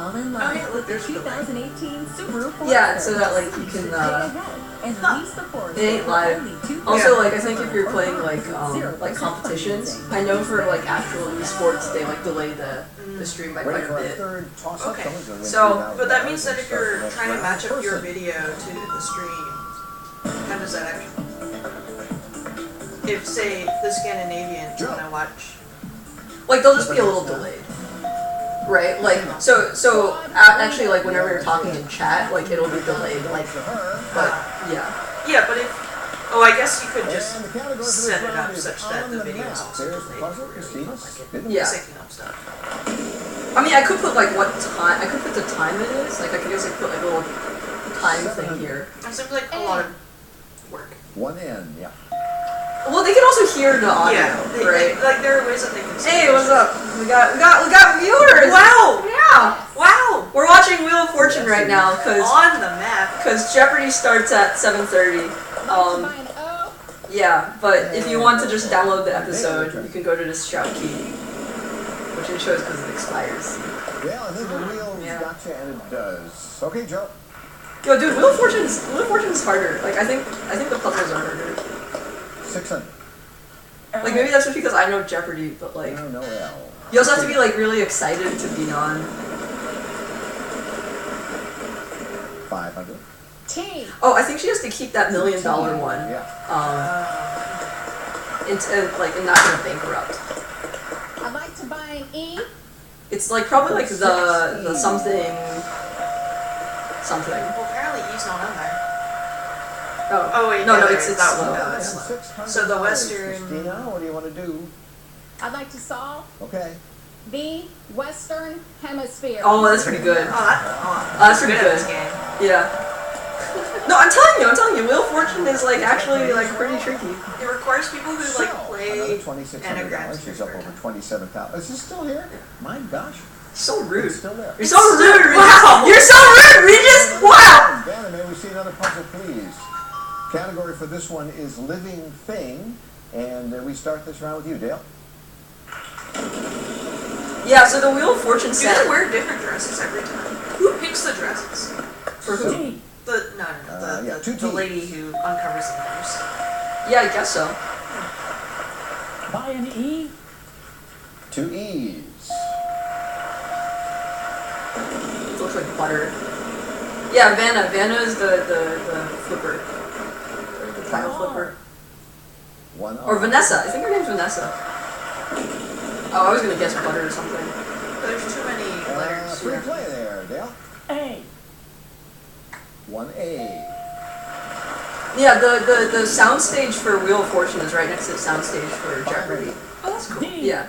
fall in love with the 2018 Subaru Forester. Yeah, so that like you can And lease the Forester it ain't for live. only $2,000. Also, like I think if you're playing like competitions, I know for like actual esports they like delay the stream by quite a bit. Okay. So, but that means that if you're trying to match up your video to the stream, how does that actually? If say the Scandinavians want to watch, like they'll just be a little delayed. Right, like, so actually, like, whenever you're talking in chat, like, it'll be delayed, like, but, yeah. Yeah, but if, I guess you could just set it up such that the video is also delayed. Yeah. Syncing up stuff. I mean, I could put, like, what time, I could put the time it is, like, I could just, like, put, like, a little time thing here. That seems like a lot of work. 1N, yeah. Well, they can also hear the audio, right? Like, there are ways that they can see. Hey, what's up? We got viewers! Wow! Yeah! Wow! We're watching Wheel of Fortune right now, on the map. Because Jeopardy starts at 7:30. Yeah, but if you want to just download the episode, you can go to this shout key, which it shows because it expires. Yeah, I think the wheel gotcha, and it does. Okay, Joe. Yo, dude, Wheel of Fortune is harder. Like, I think the puzzles are harder. 600. Like, maybe that's just because I know Jeopardy, but like, No, you also have to be like really excited to be on. 500. Oh, I think she has to keep that $1 million one. Yeah. And not gonna bankrupt. I'd like to buy an E. It's like probably like the something. Well, apparently E's not on there. Oh wait, no, it's that slow. one. No, it's slow. So the Western. Christina, what do you want to do? I'd like to solve Okay. the Western Hemisphere. Oh, that's pretty good. That's pretty good. good. This game. Yeah. No, I'm telling you, Wheel of Fortune is like actually like pretty tricky. It requires people who like play $2,600. anagrams. She's up over 27,000. Is this still here? My gosh. So rude. It's still there. You're so rude, Regis. Wow! You're so rude, Regis! Wow! Vanna, may we see another puzzle, please? Category for this one is living thing, and we start this round with you, Dale. Yeah, so the Wheel of Fortune set. Do they wear different dresses every time? Who picks the dresses? For who? The lady who uncovers the numbers. Yeah, I guess so. Buy an E? 2 E's. It looks like butter. Yeah, Vanna. Vanna is the flipper. The tile flipper. 1 Or Vanessa. I think her name's Vanessa. Oh, I was gonna guess butter or something. There's too many letters. Free play there, Dale. A. 1A. Yeah, the soundstage for Wheel of Fortune is right next to the soundstage for Jeopardy. Oh, that's cool. Yeah.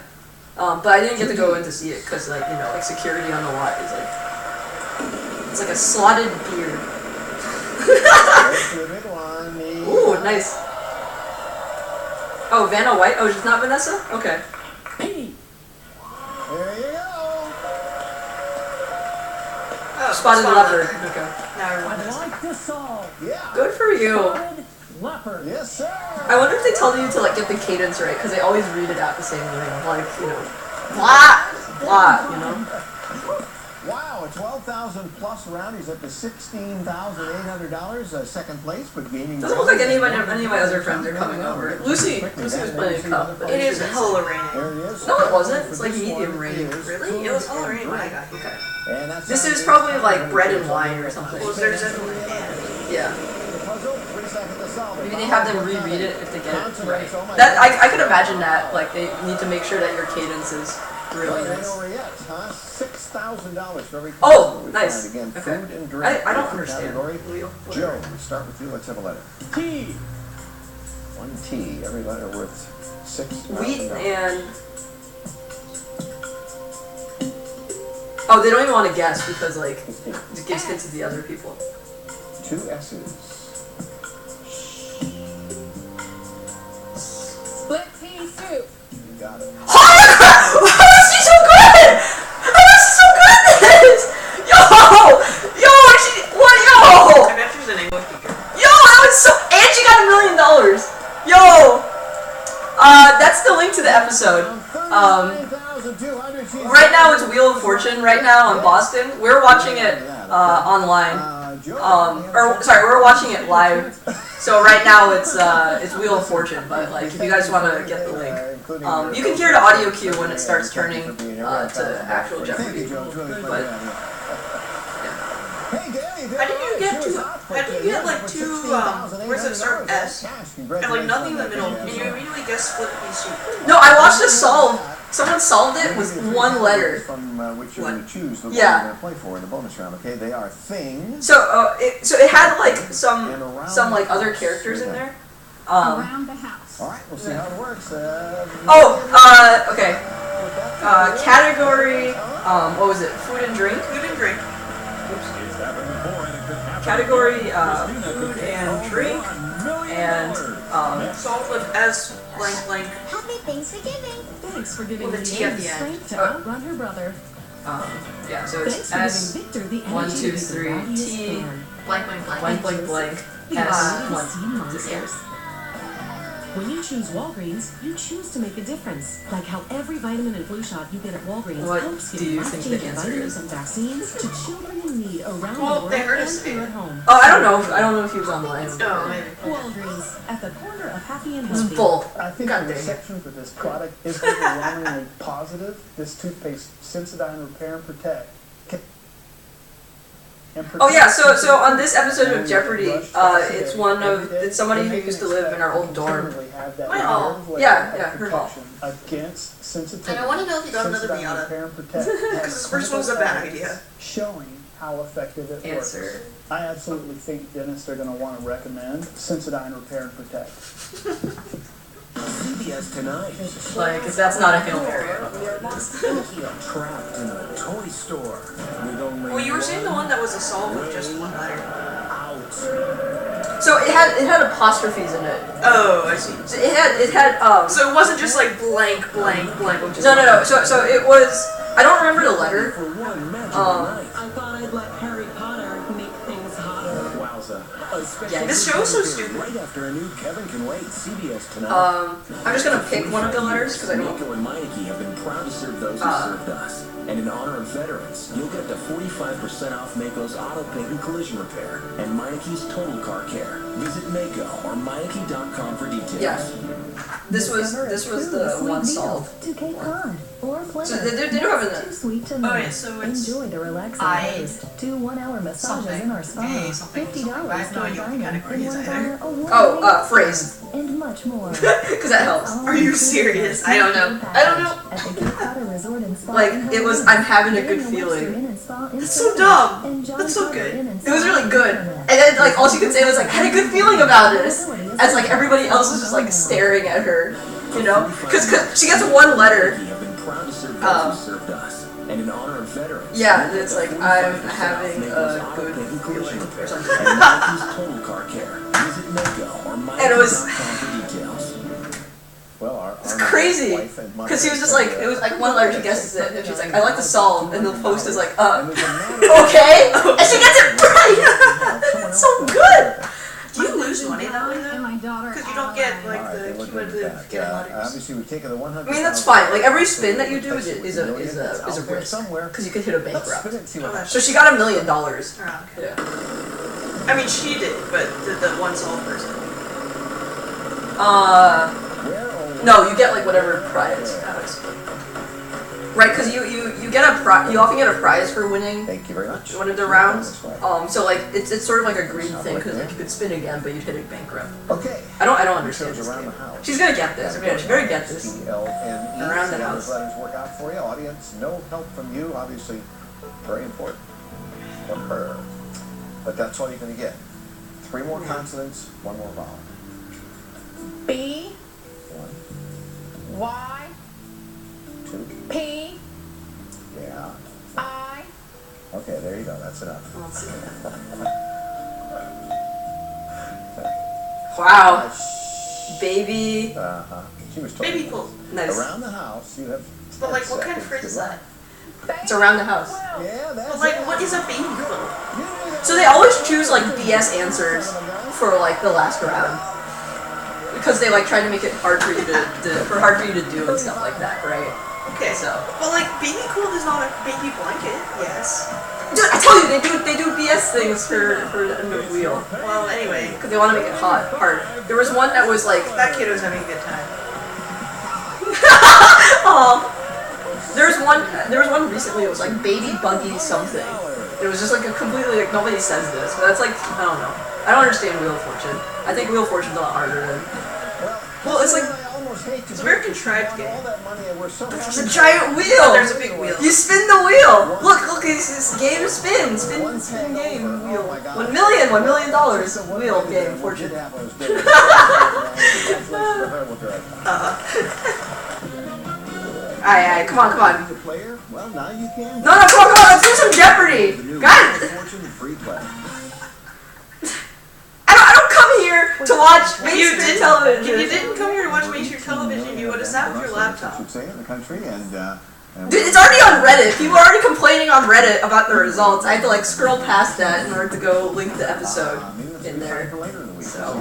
But I didn't get to go in to see it because, like, you know, like security on the lot is like, it's like a slotted beard. Ooh, nice. Oh, Vanna White? Oh, she's not Vanessa? Okay. P. There you go. Oh, Spotted leopard. Okay. Now everyone I'd knows. like to solve. Yeah. Good for you. Spotted leopard. Yes, sir. I wonder if they tell you to, like, get the cadence right, because they always read it out the same way. Like, you know, blah, blah, you know? Wow, a 12,000 plus round. He's up to $16,800. Second place, but gaining. Doesn't look like any of my other friends are coming over. Lucy was playing a cup. But It is hella There raining. he is. No, it wasn't. It's like medium rain. Really? It was hella raining when I got here. Okay. And that's This is probably like bread and wine or something. Well, there's definitely bad. Yeah. The puzzle, 3 seconds to solve it. Maybe they have them reread it if they get it right. That I could imagine that. Like they need to make sure that your cadence is really Ain't nice. over yet, huh? $6,000 for every Oh, puzzle we nice. find. Again, Okay. food and drink. I don't understand. Category. Wheel. Joe, we start with you. Let's have a letter. T. 1 T. Every letter worth $6,000. Wheat and. Oh, they don't even want to guess because like it gives hints to the other people. 2 S's. Split pea soup. You got it. Holy crap! How is she so good? How is she so good at this? Yo! What? Yo! I bet she's an English teacher. Yo, that was so. And she got $1 million. Yo! That's the link to the episode. Right now it's Wheel of Fortune. Right now in Boston, we're watching it online. We're watching it live. So right now it's Wheel of Fortune. But like, if you guys want to get the link, you can hear the audio cue when it starts turning to actual Jeopardy. But How did you get like two, where's it start with S? And like nothing in the middle, and you immediately guess split pea soup. no, I watched this solve. Someone solved it with one letter. From which you're going to choose the one Yeah. you're going to play for in the bonus round. Okay, they are things. So it had like some like other characters in there. Around the house. All right, we'll see how it works. Okay. Category. What was it? Food and drink. Food and drink. Category. Food and drink. And Solved with S blank blank. Happy Thanksgiving. Thanks for giving With a me T the at the strength end. to outrun her brother. yeah. So Thanks it's for S giving Victor the 1 energy 2 to be the 3 rowdiest T fan. Blank blank blank. blank blank blank You S are 1 sea monsters. When you choose Walgreens, you choose to make a difference. Like how every vitamin and flu shot you get at Walgreens What helps do get you think the life-changing answer vitamins is? and vaccines to children in need around Well, the world they heard and us say here it. at home. Oh, I don't know if he was online. Oh, maybe. Walgreens, at the corner of happy and It's healthy. full. I think God the dang it. reception for this product is overwhelmingly positive. This toothpaste, Sensodyne Repair and Protect. Oh yeah, so on this episode of Jeopardy, it's somebody who used to live in our old dorm. My hall. Yeah, her hall. Against sensitivity. And I want to know if you got another Sensodyne Miata. Repair and Protect Because has this first one's a bad clinical idea. evidence showing how effective it Answer. works. I absolutely think dentists are going to want to recommend Sensodyne Repair and Protect. CBS Tonight. Like, if that's not a Hail Mary. Trapped in a toy store with only Well, you were saying the one that was a solve with just one letter. out. So it had apostrophes in it. Oh, I see. So it had So it wasn't just like blank blank blank. Which is No. So it was. I don't remember the letter. For one magical night. I thought I'd let Harry Potter make things hotter. Wowza. A special Yeah, this show is so premiere stupid. Right after a new Kevin Can Wait CBS Tonight. I'm just gonna pick one of the letters because I don't. Mako and Meineke have been proud to serve those who served us. And in honor of veterans, you'll get the 45% off Mako's auto paint and collision repair and Meineke's total car care. Visit Mako or Meineke.com for details. Yeah. This was the one solved. To Cape Cod or Florida. So they do have Too sweet to miss. Oh, yeah, so it's Enjoy the relaxing I- taste. 2 1-hour massages something. in our spa. A something. $50 I have no for a idea what diamond category in is one of either. our award-winning phrase. and much more. Because that helps. Are you serious? I don't know. At the Cape Cod Resort and Spa Like, in it was, Hawaii. I'm having a good Daniel Webster feeling. Inn and Spa in That's so Florida. dumb. And John That's so Carter good. Inn and It was Spa really in good. Canada. And then, like, all she could say was, like, I had a good feeling about this. As, like, everybody else was just, like, staring at her. You know? Because she gets one letter. Meineke have been proud to serve those who served us. And in honor of veterans. Yeah, you'll get it's the like, 45% I'm off having Mako's a auto good paint and collision feeling repair or something. and Meineke's total car care. Visit Mako or And it was- Meineke.com for details. Well, It's crazy. Because he was just like, it was like one letter, she guesses it, and she's like, I like to solve, and the post is like, okay? And she gets it right! It's so good! Do you lose money that way And though? my daughter. Because you don't get like Alright, the they look cumulative at getting that. letters. Obviously, we've taken the 100. I mean, that's fine. Like, every spin that you do is a risk. somewhere. Because you could hit a Let's spin bankrupt. it and see what Oh, happens. So she got $1 million. Oh, okay. Yeah. I mean, she did, but the one solved person. Where or No, you get like whatever prize. Right, because you get a prize. You often get a prize for winning Thank you very much. one of the rounds. That's right. So like it's sort of like a greed thing because like you could spin again, but you'd hit a bankrupt. Okay. I don't understand Shows this around game. the house. She's gonna get this. I mean, she's gonna get this. T-L-N-E. Around the See how house. those letters work out for you. Audience, no help from you. Obviously, very important. From her. But that's all you're going to get. 3 more consonants, 1 more vowel. B, 1, Y, 2, P, yeah. I, Okay, there you go. That's enough. Let's see. Wow, baby. Uh-huh. She was told. Baby pools. Nice. Around the house, you have. But like, what 10 kind of seconds. phrase is Good that? luck. It's around the house. Yeah, that's But like, it. what is a baby pool? So they always choose like BS answers for like the last round. because they like try to make it hard for you to do and stuff like that, right? Okay. So. But like, baby cool does not make you blanket. Yes. Dude, I tell you, they do BS things for the end of Wheel. Well, anyway, Because they want to make it hard. There was one that was like, that kid was having a good time. oh, there was one recently. It was like baby buggy something. It was just like a completely like nobody says this, but that's like I don't know. I don't understand Wheel of Fortune. I think Wheel of Fortune's a lot harder than. Well, it's like It's American Tribe game. there's a giant wheel. There's a big wheel. You spin the wheel. Look, this game spin game wheel. $1 million wheel game Fortune. Alright, come on. Well, now you can. No, come on, let's do some Jeopardy! God! I don't come here to watch mainstream television. If you didn't come here to watch mainstream television, you would have sat with your laptop. Should say in the country and. Dude, it's already on Reddit. People are already complaining on Reddit about the results. I had to like scroll past that in order to go link the episode in there. So,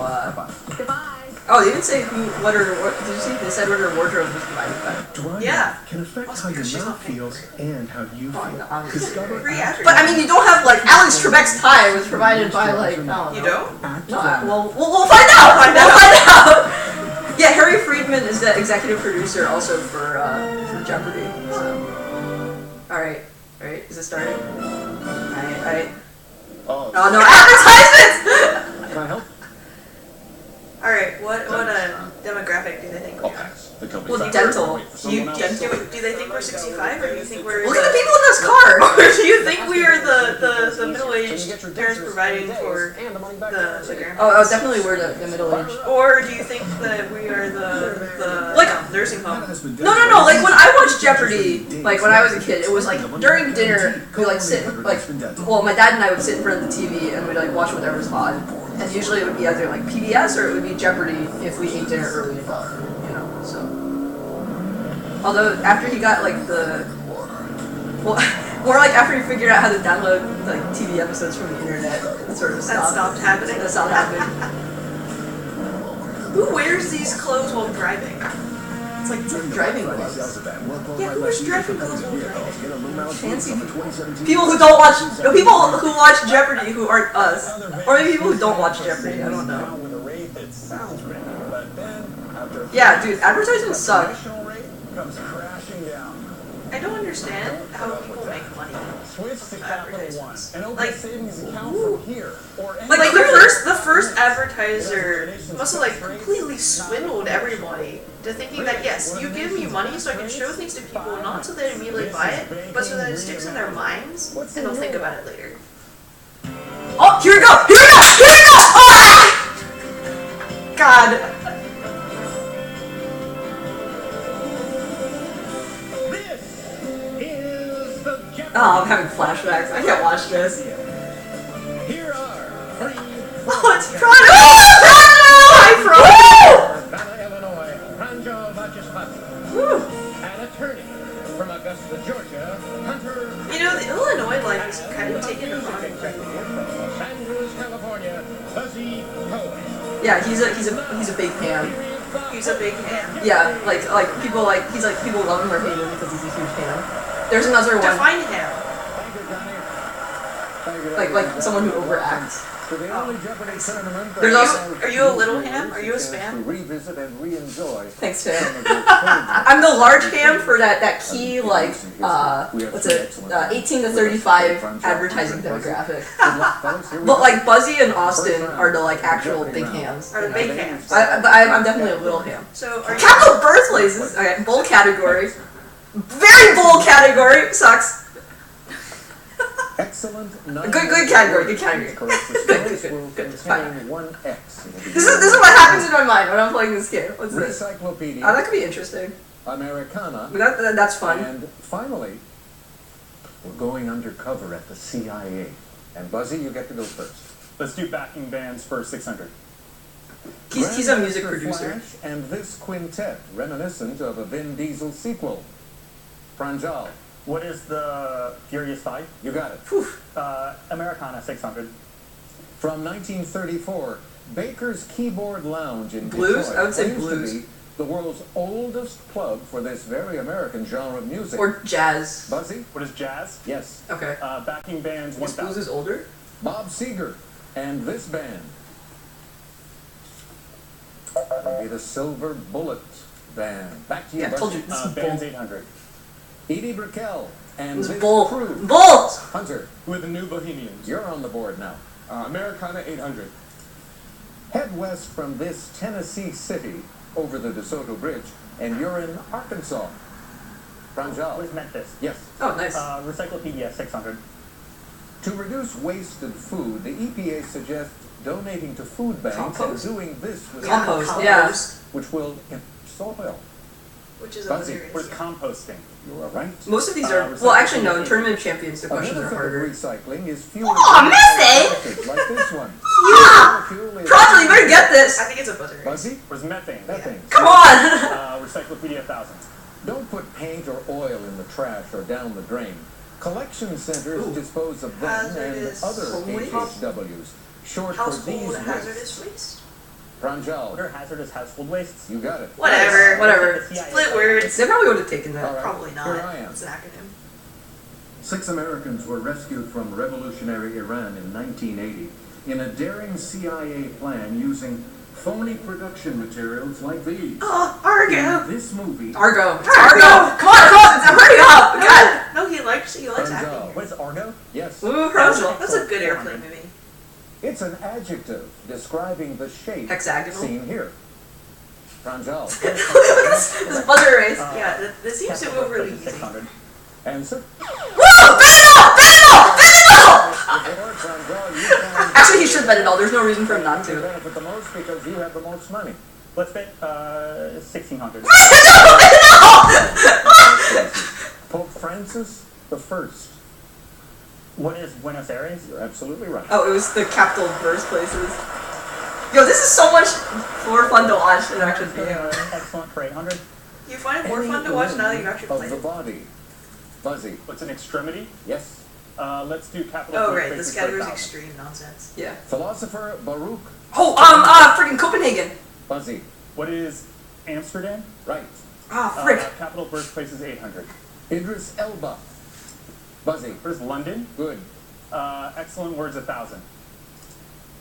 Goodbye. oh, they didn't say who, what, did you see? They said what her wardrobe was provided by. Driving Yeah. can affect Also how your because she's mouth not paying feels and how you Oh, feel. no, obviously. Discover Free Astro- But I mean, you don't have like Alex Trebek's tie was provided by like, I don't know. You don't? No, we'll find out. We'll find out. Yeah, Harry Friedman is the executive producer also for Jeopardy. So. All right, is it starting? All right. Oh, No advertisements. can I help? Alright, what demographic do they think we are? Well, dental. Do they think we're 65 or do you think we're Look at the people in this car. or do you think we are the middle-aged parents providing for the grandparents? Oh, definitely we're the middle age. Or do you think that we are the Like- nursing home? No. Like when I watched Jeopardy, like when I was a kid, it was like during dinner we like sit like, well, my dad and I would sit in front of the TV and we'd like watch whatever's on, and usually it would be either like PBS or it would be Jeopardy if we ate dinner early enough, you know. So, although after he got like more like after he figured out how to download like TV episodes from the internet, it sort of That stopped happening? That stopped happening. Who wears these clothes while driving? It's like driving clothes. Yeah, who wears driving clothes while driving? Fancy people who don't watch, people who watch Jeopardy who aren't us, or maybe people who don't watch Jeopardy. I don't know. Yeah, dude, advertisements suck. I don't understand how people make money from advertisements. Like the first advertiser must have like completely swindled everybody to thinking that yes, you give me money so I can show things to people, not so they immediately buy it, but so that it sticks in their minds and they'll think about it later. Oh, here we go! Oh! God. Oh, I'm having flashbacks. I can't watch this. Here are three Oh, it's Toronto! Hi, Savannah, Illinois, Pranjo Vachishpati, Woo! an attorney from Augusta, Georgia, Hunter. You know, the Illinois life is kind of taken on. From Los Angeles, California, Buzzy Cohen. Yeah, he's a big fan. He's a big ham. Yeah, people love him or hate him because he's a huge fan. There's another one, Define ham. like someone who overacts. There's also- Are you a little ham? Are you a spam? Revisit and re-enjoy. Thanks, Tim. I'm the large ham for that key, like, what's it, 18 to 35 advertising demographic. But, like, Buzzy and Austin are the, like, actual big hams. Are the big hams? I'm definitely a little ham. So are you? Capital birthplaces! Okay, bold category. Very bold category! Sucks. Excellent. Good category, good category. Good, fine. 1X. This is what happens in my mind when I'm playing this game. What's this? Recyclopedia. Oh, that could be interesting. Americana. That's fun. And finally, we're going undercover at the CIA. And Buzzy, you get to go first. Let's do backing bands for 600. He's a music Grandmaster producer. Flash and this quintet, reminiscent of a Vin Diesel sequel. Pranjal, What is the Furious 5? you got it. Whew. Americana 600. From 1934, Baker's Keyboard Lounge in Blues? Detroit I would say claims blues. to be the world's oldest club for this very American genre of music. Or jazz. Buzzy? What is jazz? Yes. Okay. Backing bands This blues 1000. is older? Bob Seger and this band. That would be the Silver Bullet Band. Back to you, Yeah, I Buzzy. told you. This is Bands bull. 800. Edie Brickell and This this is bull. crew. Bull! Hunter, With the New Bohemians. you're on the board now. Americana 800. Head west from this Tennessee city over the DeSoto Bridge, and you're in Arkansas. Pranjal. What is Memphis? Yes. Oh, nice. Recyclopedia 600. To reduce wasted food, the EPA suggests donating to food banks Compost? and doing this with Compost, yeah. which will soil. Which is a Buzzy, serious. What is composting? You are right. Most of these are, well, actually, no. In Tournament of Champions, the questions Another are thing harder. of recycling is fewer Oh, Missy! like this one. Yeah! Molecule is- Prodigy, you better get this! I think it's a buzzer. Buzzy? What is methane? Methane. Come on! Recyclopedia 1000. Don't put paint or oil in the trash or down the drain. Collection centers dispose of them Hazardous and other waste. HHWs. Short for these Household wastes. hazardous waste. What Pranjal, are hazardous household wastes? you got it. Whatever. Whatever. Split words. They probably would have taken that. All right. Probably not. Here I am. It's an acronym. 6 Americans were rescued from revolutionary Iran in 1980 in a daring CIA plan using phony production materials like these. Oh, Argo. In this movie, Argo. Argo! Come on! Hurry up! God! No, he likes Pranjal. acting. What is Argo? Yes. Ooh, Pranjal. That's a good airplane movie. It's an adjective describing the shape Hexagonal. seen here. Pranjal. Look at this buzzer race. Yeah, this seems to move really easy. 600. And so, Woo! Bet it all! Bet it all! Bet it all! before Pranjal, you found Actually, he should bet it all. There's no reason for him not you to. benefit the most because you have the most money. Let's bet 1600. Pope Francis the First. What is Buenos Aires? You're absolutely right. Oh, it was the capital of birthplaces. Yo, this is so much more fun to watch than actually being. Excellent for 800. You find it more fun to watch now that you've actually Of played the it. body. Buzzy. What's an extremity? Yes. Let's do capital. Oh, of right. birthplaces This for category is 1000. extreme nonsense. Yeah. Philosopher Baruch. Oh, freaking Copenhagen. Buzzy. What is Amsterdam? Right. Ah, frick. Capital birthplaces 800. Idris Elba. Buzzy. What is London? Good. Excellent words 1000.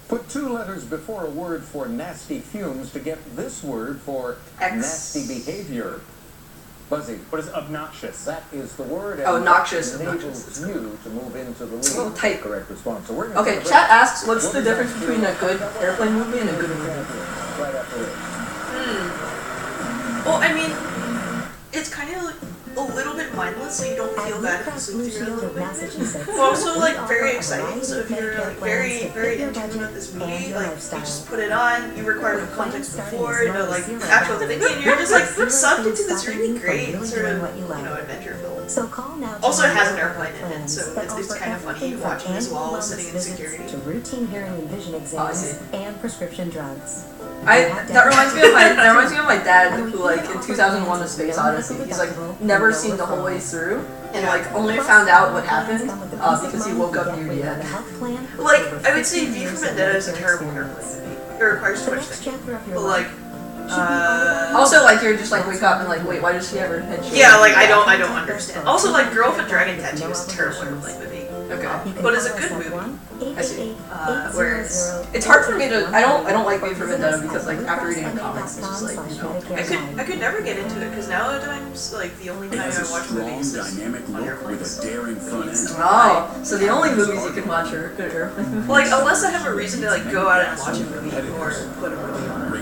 Put 2 letters before a word for nasty fumes to get this word for X. nasty behavior. Buzzy. What is obnoxious? That is the word. Oh, and noxious, that enables obnoxious. you to move into the lead. Oh, tight. Correct response. So we're gonna Okay, take a chat break. asks, what's We'll the be difference back to between a good that one. airplane movie and a good movie? Right after this. Well, I mean, it's kind of like a little bit mindless, so you don't feel bad if you sleep through it a little bit. But also, like, very exciting, so if you're, like, very, very in tune with this movie, like, you just put it on, you require no context before, no, like, actual thinking, and you're just, like, sucked into this really great sort of, adventure film. So call now. Also, it has an airplane in it, so it's kind of funny watching this while sitting in security. To routine hearing and vision exams and prescription drugs. That reminds me of my dad, who like in 2001: A Space Odyssey, he's like never seen the whole way through, and like only found out what happened because he woke up near the end. Like, I would say V for Vendetta is a terrible airplane movie. It requires too much thinking. But like, Also, like you're just like wake up and like, wait, why does she ever head shake? yeah, like I don't understand. Also, like Girl with a Dragon Tattoo is a terrible airplane movie. Okay. But it's a good movie. I see. Whereas it's hard for me to. I don't like V for Vendetta because like after reading the comics, it's just like I could never get into it because nowadays like the only It time has a I watch strong, movies is dynamic on look with airplanes. a daring front end. Oh, so the only movies you can watch are good airplane movies. Like unless I have a reason to like go out and watch a movie or put a movie on.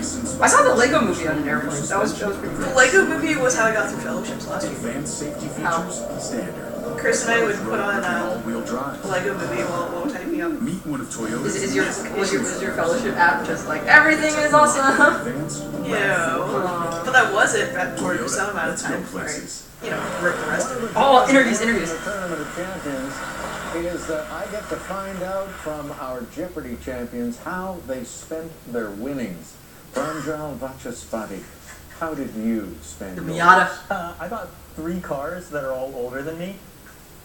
I saw the Lego movie on an airplane. That was pretty The cool. Lego movie was how I got through fellowships last year. Advanced safety How? features, standard. Chris and I would put on All-wheel drive. a Lego movie while typing up. Meet one of Toyota's. Is your fellowship app just like everything is awesome? Advanced. Yeah, but that was it for Toyota, some amount of let's go time before I, places. wrote the rest of it. Oh, interviews. The Tournament of Champions is that I get to find out from our Jeopardy champions how they spent their winnings. Pranjal Vachaspati, how did you spend The yours? Miata. I got 3 cars that are all older than me.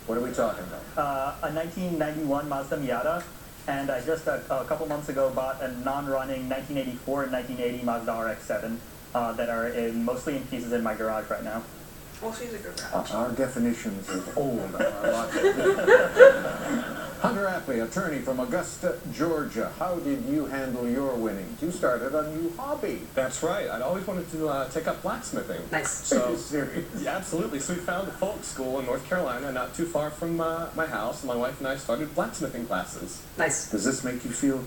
What are we talking about? A 1991 Mazda Miata, And I just a couple months ago bought a non-running 1984 and 1980 Mazda RX-7 that are mostly in pieces in my garage right now. Well, she's a good round. Our definitions of old are a lot. Hunter Apley, attorney from Augusta, Georgia. How did you handle your winnings? You started a new hobby. That's right. I'd always wanted to take up blacksmithing. Nice. So, serious? yeah, absolutely. So we found a folk school in North Carolina, not too far from my house. My wife and I started blacksmithing classes. Nice. Does this make you feel?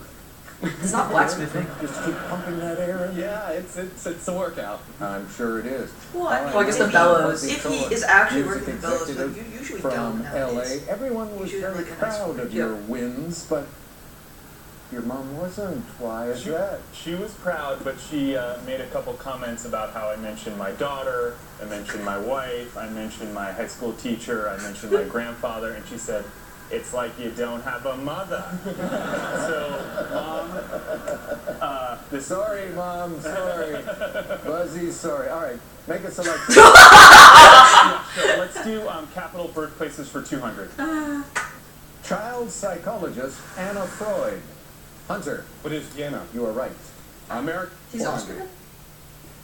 It's not blacksmithing. Just keep pumping that air in? Yeah, it's a workout. I'm sure it is. Well, Well, I guess the bellows. If he is actually Music working the bellows, executive but you usually from don't nowadays. LA. Everyone was Usually very like a nice proud food. of your wins, but your mom wasn't. Why is that? She was proud, but she made a couple comments about how I mentioned my daughter, I mentioned my wife, I mentioned my high school teacher, I mentioned my grandfather, and she said, "It's like you don't have a mother." So, Mom, Sorry, Mom, sorry. Buzzy, sorry. All right, make a selection. yeah, sure. Let's do capital birthplaces for 200. Child psychologist Anna Freud. Hunter, What is Vienna? you are right. America. He's Austrian?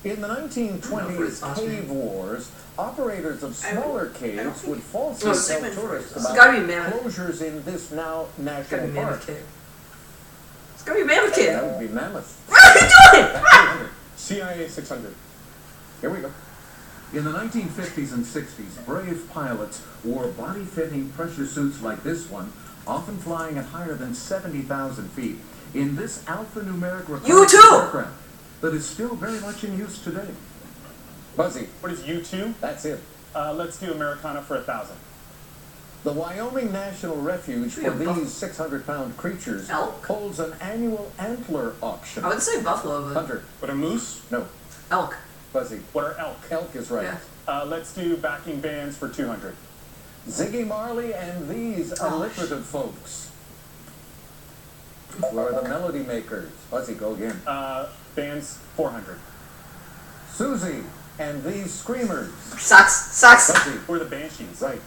In the 1920s cave wars, operators of smaller caves would falsely No, tell Sigmund tourists Freud. It's about gotta be Mammoth. closures in this now It's gotta national be Mammoth park. Kid. It's gotta be Mammoth Kid. That would be Mammoth. What are you doing? CIA 600. Here we go. In the 1950s and 60s, brave pilots wore body-fitting pressure suits like this one, often flying at higher than 70,000 feet, in this alphanumeric reconnaissance U-2! aircraft that is still very much in use today. Buzzy, What is U2? that's it. Let's do Americana for 1,000. The Wyoming National Refuge for these 600-pound creatures Elk? holds an annual antler auction. I would say buffalo, but Hunter, What a moose? no. elk. Buzzy, What are elk? elk is right. Yeah. Let's do backing bands for 200. Ziggy Marley and these alliterative folks. Who are the melody makers? Buzzy, go again. Bands 400. Susie and these screamers. Sucks. Buzzy, Or the Banshees. right.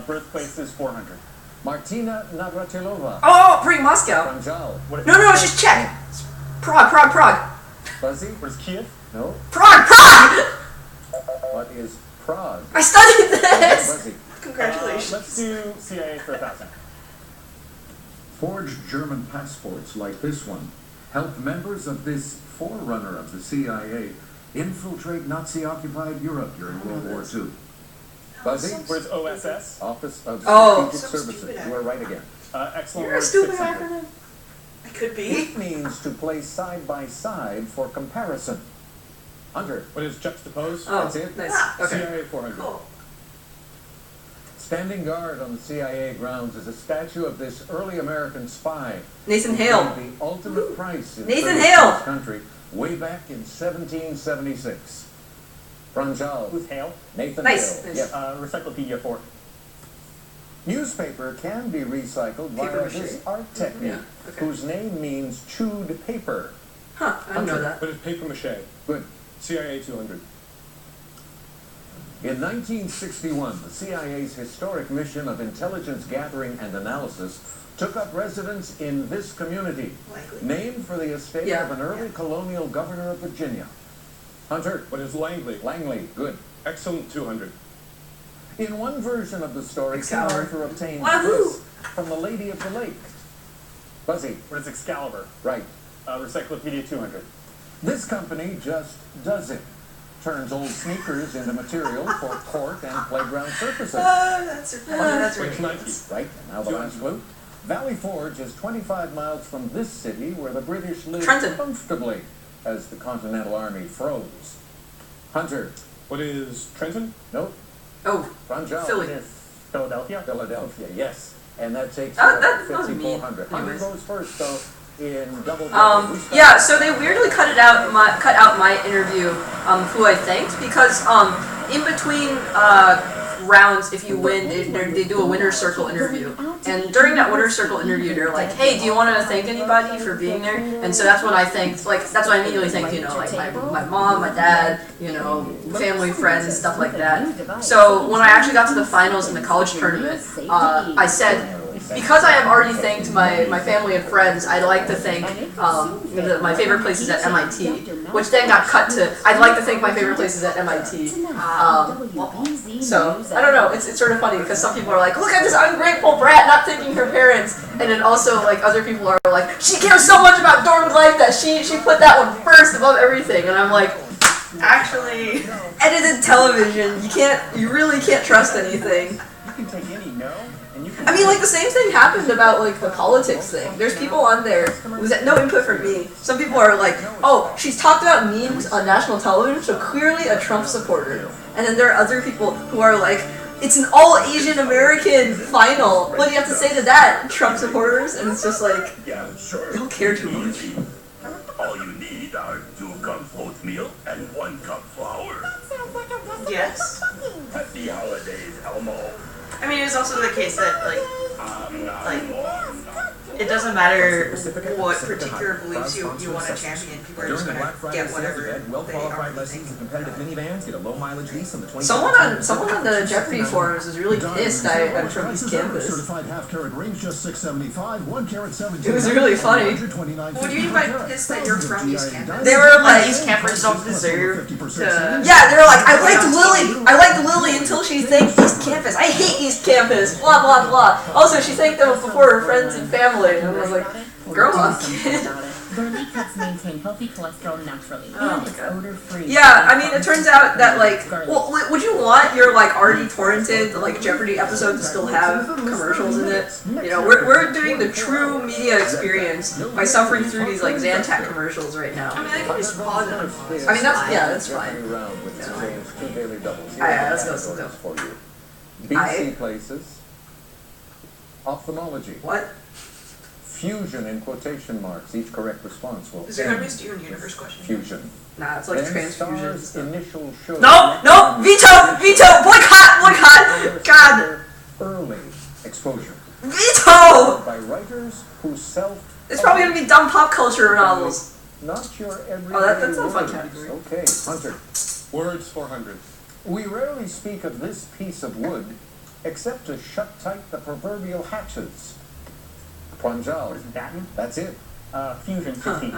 Birthplaces 400. Martina Navratilova. Oh, bring Moscow. Franjal. What No, she's Czech. It's Prague. Buzzy, What is Kiev? no. Prague! What is Prague? I studied this! Buzzy, Congratulations. Let's do CIA for 1,000. Forged German passports like this one helped members of this forerunner of the CIA infiltrate Nazi-occupied Europe during World War II. Buzzy, What is OSS? Office of Oh. Strategic So Services. stupid. You are right again. Excellent You're a word, stupid 600. acronym. I could be. It means to place side by side for comparison. Hunter, What is juxtapose? Oh, That's it? nice. Okay. CIA 400. Cool. standing guard on the CIA grounds is a statue of this early American spy. Nathan who Hale. paid the ultimate price in Nathan service Hale. to his country way back in 1776. Franjal. Who's Hale? Nathan Nice. Hale. Nice. Yeah. Recyclopedia 4. Newspaper can be recycled Paper via this mache. art technique, Yeah, okay. whose name means chewed paper. Huh, I didn't know that. What is paper mache? Good. CIA 200. In 1961, the CIA's historic mission of intelligence gathering and analysis took up residence in this community, Likely. named for the estate Yeah. of an early colonial governor of Virginia. Hunter. What is Langley? Langley. Good. Excellent 200. In one version of the story, King Excalibur. Arthur obtained Wahoo! bliss from the Lady of the Lake. Buzzy. What is Excalibur? Right. Recyclopedia 200. This company just does it. Turns old sneakers into material for court and playground surfaces. That's What is ridiculous. Nike? Right, and now the last clue. Valley Forge is 25 miles from this city where the British lived Trenton. comfortably as the Continental Army froze. Hunter. What is Trenton? Nope. Oh, Franjal. Philly. What is Philadelphia? Philadelphia, yes. And that takes you That up to wasn't mean. 5,400. Hunter Anyways. goes first, though, in double. Yeah, so they weirdly cut out my interview, who I thanked, because in between rounds, if you win, they do a winner's circle interview, and during that winner's circle interview, they're like, "Hey, do you want to thank anybody for being there?" And so that's what I thanked. Like that's what I immediately thanked. You know, like my mom, my dad, you know, family, friends, stuff like that. So when I actually got to the finals in the college tournament, I said, because I have already thanked my family and friends, I'd like to thank my favorite places at MIT, which then got cut to I'd like to thank my favorite places at MIT. So I don't know, it's sort of funny because some people are like, look at this ungrateful brat not thanking her parents, and then also like other people are like, she cares so much about dorm life that she put that one first above everything, and I'm like, Actually, edited television, you really can't trust anything. You can take any no, and you can. I mean, like, the same thing happened about, like, the politics thing. There's people on there who had no input from me. Some people are like, oh, she's talked about memes on national television, so clearly a Trump supporter. And then there are other people who are like, it's an all-Asian American final. What do you have to say to that, Trump supporters? And it's just like, Yeah, sure. you don't care too much. All you need are 2 cups oatmeal and 1 cup flour. yes. Happy holidays, Elmo. I mean, it's also the case that, like, I'm not Like, warm. it doesn't matter what particular beliefs you want to champion. People are just During the going Black to Friday get sales whatever event, they well-qualified are lessons and competitive minivans get a low-mileage lease on the 20. Someone on the Jeopardy forums was really pissed I'm from East Campus. Certified half-carat rings just $6.75, 1 carat 17. It was really funny. What do you mean by pissed that you're from East Campus? They were like, East Campers don't deserve to... yeah, they were like, I liked Lily until she thanked East Campus. I hate East Campus, blah, blah, blah. Also, she thanked them before her friends and family, and I was like, grow up, kid. Burley cups maintain healthy cholesterol naturally, Oh and my it's God. odor-free. Yeah, I mean, it turns out that, like, well, would you want your, like, already torrented, like, Jeopardy episode to still have commercials in it? You know, we're doing the true media experience by suffering through these, like, Zantac commercials right now. I mean, I can just pause it. I mean, that's fine. Yeah, let's go. For you. BC places. Ophthalmology. What? Fusion in quotation marks. Each correct response will Is there going to be a end Steven Universe question? fusion. Nah, it's like Then transfusions. stars initial show. No, veto, boycott, God, Early exposure. veto! By writers who self. It's probably gonna be dumb pop culture novels. Not your everyday Oh, that's a fun words. category. Okay, Hunter. Words 400. We rarely speak of this piece of wood except to shut tight the proverbial hatches. Pranjal. Batten? That's it. Fusion 15.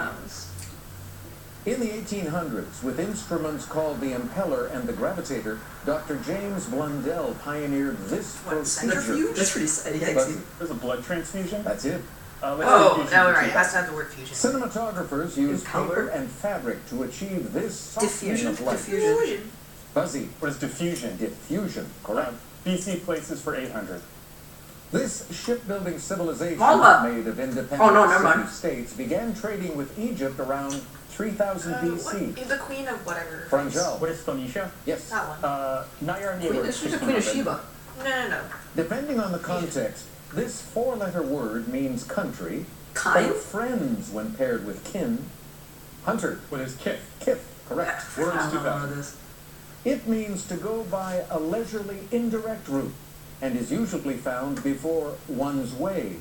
In the 1800s, with instruments called the impeller and the gravitator, Dr. James Blundell pioneered this procedure. That's pretty sad. There's a blood transfusion? That's it. Oh, no, right. It has to have the word fusion. Cinematographers use paper and fabric to achieve this softening of light. Diffusion. Buzzy. What is diffusion? Diffusion, correct. BC places for 800. This shipbuilding civilization Mama. made of independent never mind. city-states began trading with Egypt around 3000 BC. The queen of whatever. Pranjal. What is Phoenicia? Yes. That one. Not your neighbor. She's the Queen of Sheba. No. Depending on the context, this 4-letter word means country, Kind? or friends when paired with kin. Hunter. What is kith? Kith, correct. Words 2000. It means to go by a leisurely indirect route and is usually found before one's way.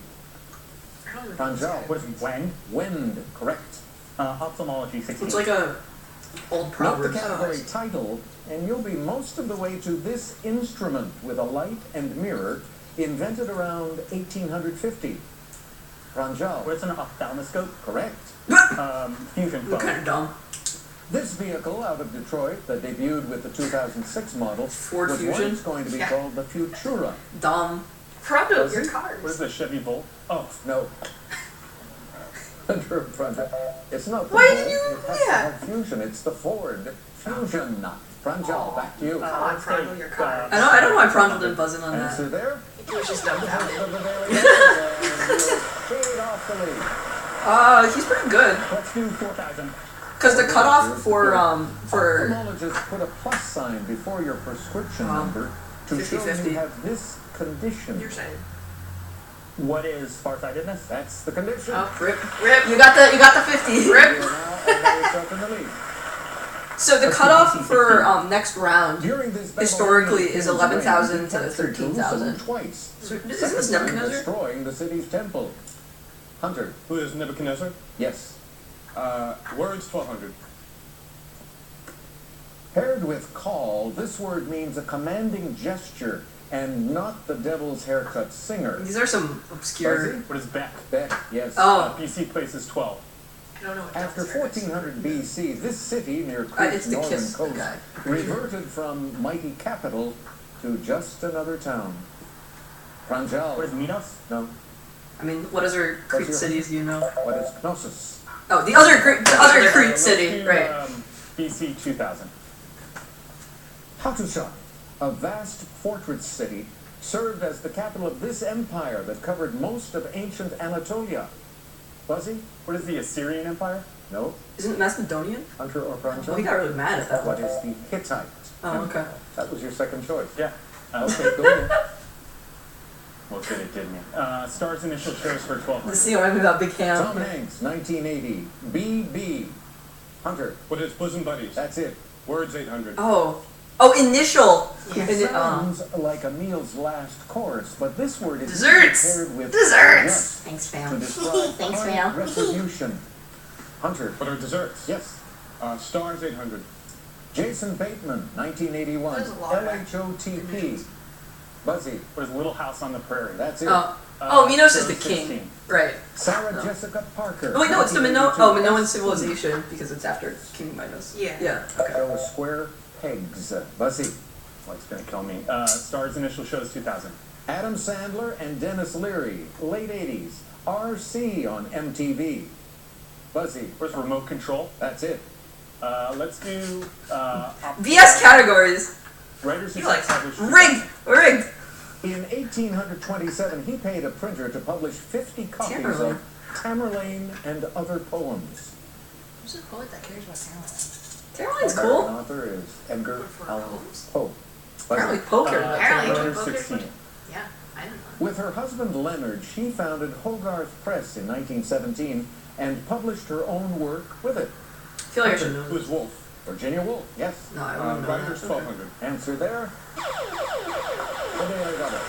Pranjal. What is wang? Wind, correct. Ophthalmology 16. It's like a old Note the proverb. category title, and you'll be most of the way to this instrument with a light and mirror invented around 1850. Pranjal. What is an ophthalmoscope? Correct. Fusion You're phone. kind of dumb. This vehicle out of Detroit that debuted with the 2006 model Ford was Fusion? once going to be called the Futura. Dumb. Pronto, your What cars. is the Chevy Volt? Oh, No. Under Pranjal. It's not the Why Volt, did you- it has to have Fusion. It's the Ford Fusion. Pranjal, back to you. Come on, Pronto, your cars. I don't know why Pranjal didn't buzz in on that. Answer there. He was just dumbfounded. Shade off the lead. He's pretty good. Let's do 4,000. Cause the cutoff for Ophthalmologists put a plus sign before your prescription number to show 50-50. you have this condition. You're saying. What is farsightedness? That's the condition. oh, rip. You got the 50. You are now up in the lead. So the cutoff for next round During this historically is Babylonian 11,000 to captured 13,000. Jerusalem twice. So is this Nebuchadnezzar? Destroying the city's temple. Hunter. Who is Nebuchadnezzar? Yes. Words 1200. Paired with call, this word means a commanding gesture and not the devil's haircut singer. These are some obscure. What is Beck? Beck, yes. BC places 12. I don't know what After Devil's Haircut 1400 BC, this city near It's Crete's the northern Kiss coast guy. reverted from mighty capital to just another town. Pranjal. What is Minos? No. I mean, what other Crete cities do you know? What is Knossos? Oh, the other Crete city, Let's do, right? BC 2000. Hattusha, a vast fortress city, served as the capital of this empire that covered most of ancient Anatolia. Buzzy? What is the Assyrian Empire? No. Isn't it Macedonian? Hunter or Pranjal? Well, he got really mad at that What one. is the Hittite? Oh, okay. That was your second choice. Yeah. Okay, go ahead. Well, good, it did me. Star's initial shows for 12. The scene reminded me about Big Ham. Tom Hanks, 1980. BB. Hunter. What is Bosom Buddies? That's it. Words 800. Oh, initial. It sounds like a meal's last course, but this word is Desserts. prepared with Desserts. just Thanks, to fam. describe Thanks, hard fam. retribution. Hunter. What are desserts? Yes. Stars 800. Jason Bateman, 1981. There's a lot. LHOTP. Buzzy. What is Little House on the Prairie? That's it. Minos is the shows king. 16. Right. Sarah Jessica Parker. Oh wait, no, it's the 1982. Minoan civilization because it's after King Minos. Yeah. Yeah. Okay. Show square pegs. Buzzy. Well, it's going to kill me. Star's initial shows 2000. Adam Sandler and Dennis Leary, late 80s. RC on MTV. Buzzy. Where's Remote Control? That's it. Let's do VS categories. writers who You like established Rigged. In 1827, he paid a printer to publish 50 copies Tamerlane. of Tamerlane and Other Poems. Who's the poet that cares about Tamerlane? Tamerlane's The cool. author is Edgar For Allan poems? Poe. Apparently poker. Apparently. Writers Poker. 16. Yeah, I don't know. With her husband Leonard, she founded Hogarth Press in 1917 and published her own work with it. I feel like I should know Who's this. Wolf? Virginia Woolf, yes. No, I wouldn't know Writers that. 1200. Answer there. Today I got it.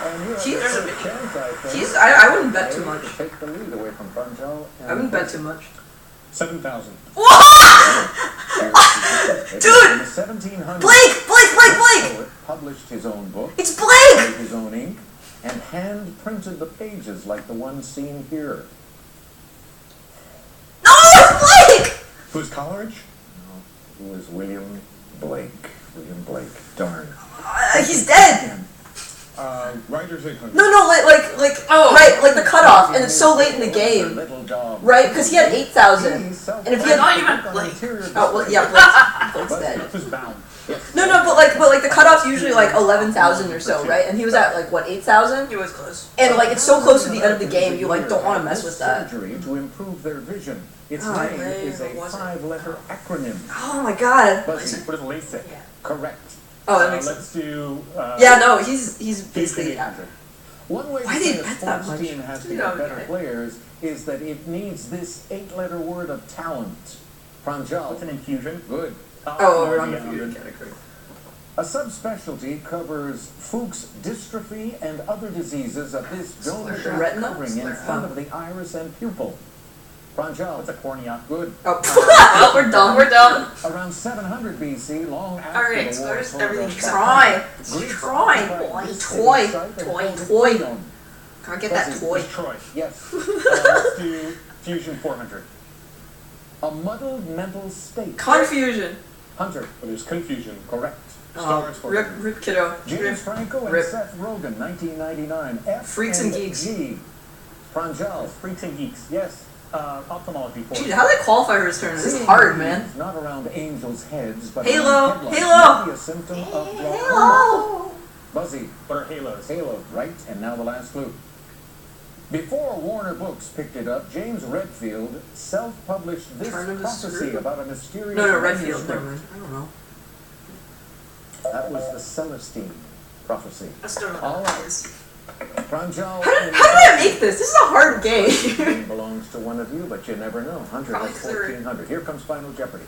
And you have Jeez, the there's a first chance, I think. Jeez, I wouldn't bet too much. To take the lead away from Pranjal. I wouldn't bet too much. 7,000. Dude! In the 1700s, Blake! poet published his own book, It's Blake! made his own ink, and hand printed the pages like the one seen here. No, it's Blake! Who's Coleridge? Who is William Blake? William Blake. Darn. He's dead. Writers 800. No, like right, like the cutoff, and it's so late in the game, Little dog. right? Because he had 8,000, and if he had, thought you meant Blake. oh well, yeah, Blake's dead. Who's Bound? No, but like the cutoff's usually like 11,000 or so, right? And he was at like what 8,000, He was close. and like it's so close to the end of the game, you like don't want to mess with that. Surgery to improve their vision. Its Oh, name man. is a What was it? 5-letter acronym. Oh my god. Buzzy. What is LASIK? Correct. Oh, that makes sense. Let's do. Yeah, no, he's basically. Fusion 800. One way Why to did say he a bet that sports much? team has to You get don't better get it. players is that it needs this 8-letter word of talent. Pranjal. What's an infusion? Good. Oh, we're on the Yeah, fusion good. category. A subspecialty covers Fuchs' dystrophy and other diseases of this dome-shaped Retina? covering in front of the iris and pupil. Pranjal. What's a cornea? Good. Oh, we're done. We're done. Around 700 BC, long after Alright, the war explorers, told everything us except that Troy. Greeks Troy. occupied this Toy. city site and Toy. held it Toy. freedom. Can't get that toy. Who's Troy? Yes. Let's do Fusion 400. A muddled mental state. Confusion. Hunter. Well, there's confusion. Correct. Stars Rip 400. kiddo. James Franco and Rip. Seth Rogen, 1999. F Freaks and Geeks. G. Pranjal. Freaks and Geeks. Yes. Ophthalmology 4. Jeez, how did they qualify for this tournament? This is hard, man. Not around angels' heads, but Halo. around headlights. Halo. Maybe a symptom of glaucoma. Hello. Buzzy. What are halos? Halo, right? And now the last clue. Before Warner Books picked it up, James Redfield self-published this Turn of the prophecy screw? about a mysterious No, Redfield. Never manuscript. mind. I don't know. That was the Celestine prophecy. I still don't know All what that right. is. Pranjal. How did I make this? This is a hard game. It belongs to one of you, but you never know. Hunter, Probably that's 'cause they're 1400. Here comes Final Jeopardy.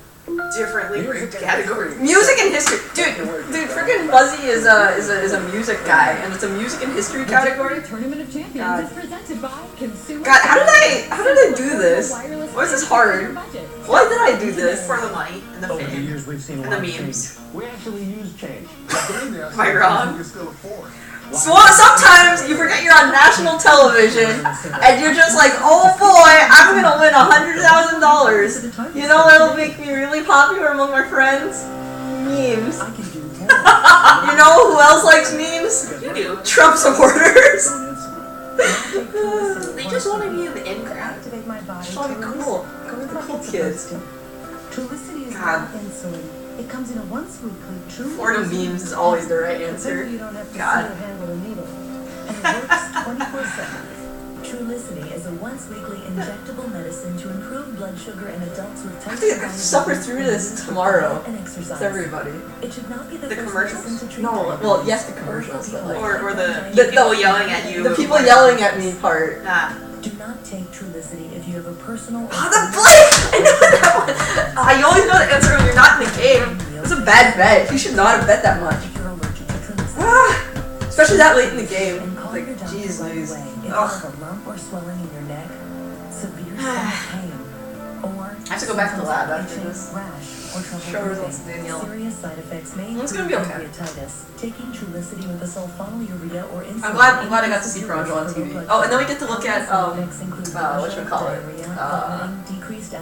Differently Music ranked and category. Music and history, dude, freaking Buzzy is a music guy, and it's a music and history category. Tournament of Champions God. is presented by Consumer. God, how did I do this? Why is this hard? Budget. Why did I do this? For the money and the Over the fame years, we've seen a and lot the of memes. change. We actually use change. Am I wrong? So sometimes you forget you're on national television and you're just like, oh boy, I'm gonna win $100,000. You know what'll make me really popular among my friends? Memes. You know who else likes memes? You do. Trump supporters. They just want to be in the in crowd. Just want to be cool. Go with the cool kids. Trulicity is God. not insulin. It comes in a once weekly true. Florida memes is always the right answer. You don't have to God. see or handle a needle. And it works 24/7. Trulicity is a once weekly injectable medicine to improve blood sugar in adults with type 2 I have to suffer through this tomorrow and exercise. with everybody. It should not be the The first commercials? medicine to treat No, diabetes. well, yes, the commercials, but like Or the The- people yelling at you. the people yelling at me part. Nah. Do not take Trulicity if you have a personal. Oh, the blade! I know that one. You always know the answer when you're not in the game. It's a bad bet. You should not have bet that much. If you're allergic to Trulicity. Ah, especially that late in the game. And call Like, your doctor jeez, right Louise. away if you Ugh. have a lump or swelling in your neck, severe stomach pain, or I have to go back to the lab after itching, this. rash, or trouble Show results to breathing. Danielle. Serious side effects may It's include gonna be okay. pancreatitis. Taking Trulicity with a sulfonylurea or insulin. I'm glad I got to see Pronto on TV. Oh, and then we get to look at whatchamacallit,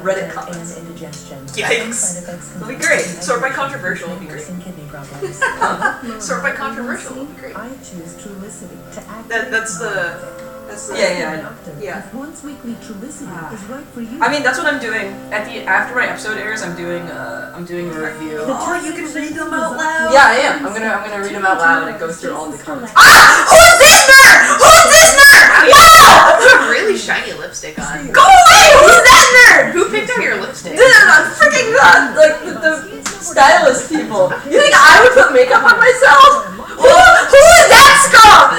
Reddit comments. And indigestion. Yikes. It'll be great. Sort by controversial will be great. Kidney problems. Sort by controversial will be great. I choose Trulicity to activate That's the. Yeah, I know. Yeah. If once weekly Trulicity is right for you. I mean, that's what I'm doing. After my episode airs, I'm doing a review. Oh, you can read them out loud. Yeah, I am. I'm gonna read them out loud, and it goes through all the comments. Ah! Who's this nerd? Who's this nerd? Wow! You have really shiny lipstick on. Go away! Who's that nerd? Who picked out your lipstick? Freaking like the stylist people. You think I would put makeup on myself? Who is that scum?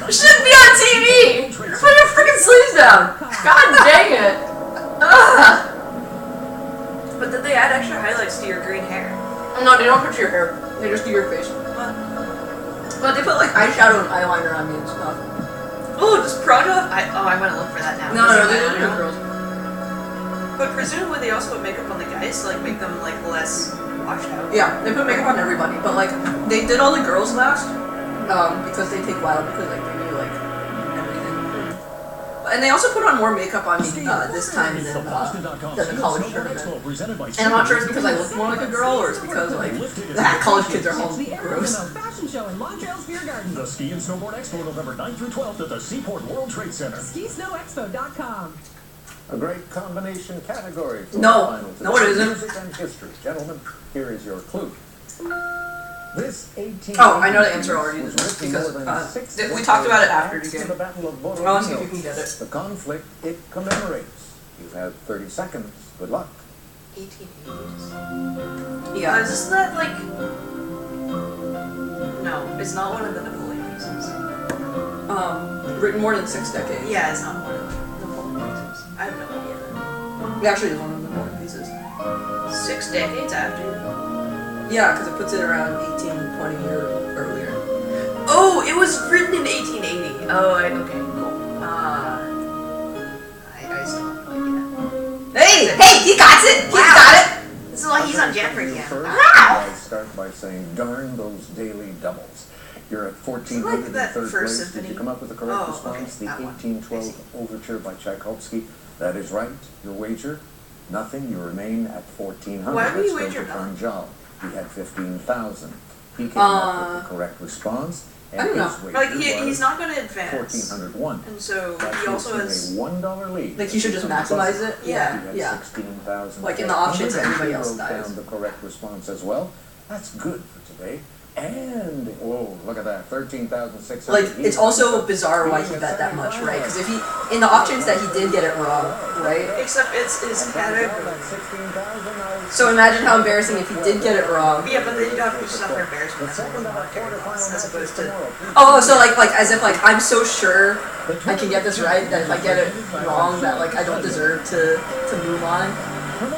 Shouldn't be on TV. Put your freaking sleeves down. God dang it. Ugh. But did they add extra highlights to your green hair? No, they don't put your hair. They just do your face. But they put like eyeshadow and eyeliner on me and stuff. Oh, does Pronto? I want to look for that now. No, they don't do girls. But presumably they also put makeup on the guys to like make them like less washed out. Yeah, they put makeup on everybody, but like they did all the girls last, because they take a while because like they do like everything. And they also put on more makeup on me this time than the college tournament. And I'm not sure it's because I look more like a girl or it's because like college kids are all gross. Fashion show in Montreal's Beer Garden. The Ski and Snowboard Expo, November 9th through 12th at the Seaport World Trade Center. SkiSnowExpo.com. A great combination category for No. the final today. No, it isn't. Music and history. Gentlemen, here is your clue. This 18 Oh, I know the answer already was written because more than 6 we talked about it after the after game. the Battle of Borodino. I'll see if you can get it. The conflict it commemorates. You have 30 seconds. Good luck. 1880s. Yeah. Isn't that like? No, it's not one of the Napoleon pieces. Written more than 6 decades. Yeah, it's not one of the Napoleon pieces. I have no idea. It actually is one of the more pieces. 6 decades after. Yeah, because it puts it around 1820 or earlier. Oh, it was written in 1880. Oh, okay, cool. I still have no idea. Hey, he got it! He Wow. got it! This is why he's on Jeopardy. I start by saying, darn those daily doubles. You're at 1400 that third first place. Did symphony. you come up with the correct Oh, response? okay, that The one. 1812 Overture by Tchaikovsky. That is right. Your wager? Nothing. You remain at 1400. Why would you Let's go wager to nothing? Franjal. He had 15,000. He came up with the correct response. And I don't know. his wager Like was he's not going to advance. 1401. And so That he gives also you has. a $1 lead. Like you should just maximize it? Yeah. You had Yeah. 16,000. Like in the options that everybody else Wrote dies. down the correct response as well. That's good for today. And whoa, look at that, 13,600. Like, it's also bizarre why he bet that much, right? Because if he, in the options that he did get it wrong, right? Except it's category. So imagine how embarrassing if he did get it wrong. Yeah, but then you have to suffer embarrassment as opposed to. Oh, so like as if like I'm so sure I can get this right that if I get it wrong that like I don't deserve to move on.